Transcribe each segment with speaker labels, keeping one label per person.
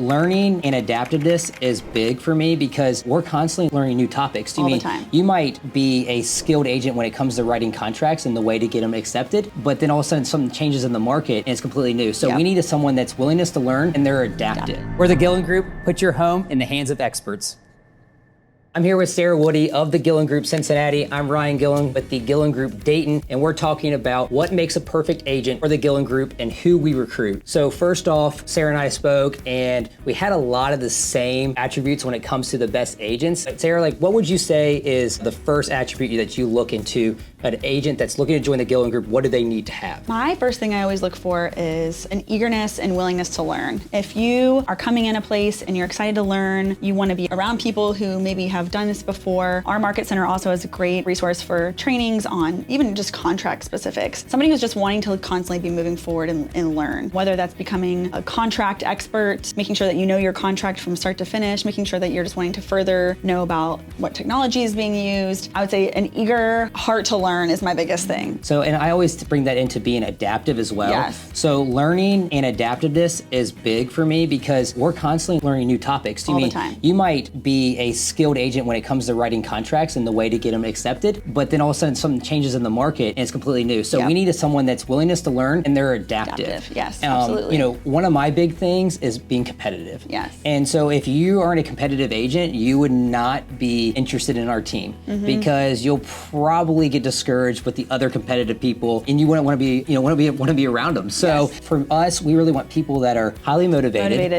Speaker 1: learning and adaptiveness is big for me because we're constantly learning new topics.
Speaker 2: All the time.
Speaker 1: You might be a skilled agent when it comes to writing contracts and the way to get them accepted, but then all of a sudden something changes in the market and it's completely new. So we need someone that's willingness to learn and they're adaptive. We're the Gillen Group. Put your home in the hands of experts. I'm here with Sarah Woody of the Gillen Group Cincinnati. I'm Ryan Gillen with the Gillen Group Dayton, and we're talking about what makes a perfect agent for the Gillen Group and who we recruit. So first off, Sarah and I spoke, and we had a lot of the same attributes when it comes to the best agents. Sarah, what would you say is the first attribute that you look into an agent that's looking to join the Gillen Group? What do they need to have?
Speaker 2: My first thing I always look for is an eagerness and willingness to learn. If you are coming in a place and you're excited to learn, you want to be around people who maybe have done this before. Our market center also has a great resource for trainings on even just contract specifics. Somebody who's just wanting to constantly be moving forward and learn, whether that's becoming a contract expert, making sure that you know your contract from start to finish, making sure that you're just wanting to further know about what technology is being used. I would say an eager heart to learn is my biggest thing.
Speaker 1: So, and I always bring that into being adaptive as well.
Speaker 2: Yes.
Speaker 1: So learning and adaptiveness is big for me because we're constantly learning new topics.
Speaker 2: All the time.
Speaker 1: You might be a skilled agent when it comes to writing contracts and the way to get them accepted, but then all of a sudden something changes in the market and it's completely new. So we need someone that's willingness to learn and they're adaptive.
Speaker 2: Yes, absolutely.
Speaker 1: One of my big things is being competitive.
Speaker 2: Yes.
Speaker 1: And so if you aren't a competitive agent, you would not be interested in our team because you'll probably get discouraged with the other competitive people and you wouldn't want to be around them. So for us, we really want people that are highly motivated.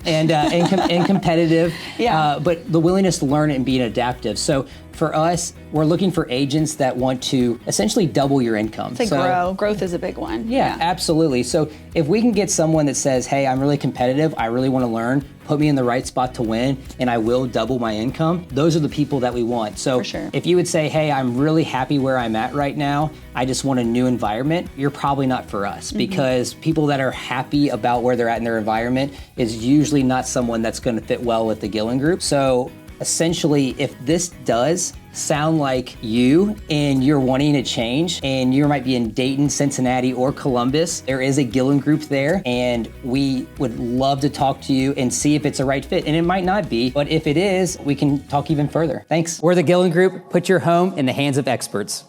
Speaker 1: And competitive. But the willingness to learn and being adaptive. So for us, we're looking for agents that want to essentially double your income.
Speaker 2: Grow. Growth is a big one.
Speaker 1: Yeah, absolutely. So if we can get someone that says, hey, I'm really competitive, I really want to learn, put me in the right spot to win, and I will double my income, those are the people that we want. So if you would say, hey, I'm really happy where I'm at right now, I just want a new environment, you're probably not for us because people that are happy about where they're at in their environment is usually not someone that's going to fit well with the Gillen Group. So essentially, if this does sound like you and you're wanting to change and you might be in Dayton, Cincinnati, or Columbus, there is a Gillen Group there and we would love to talk to you and see if it's a right fit. And it might not be, but if it is, we can talk even further. Thanks. We're the Gillen Group. Put your home in the hands of experts.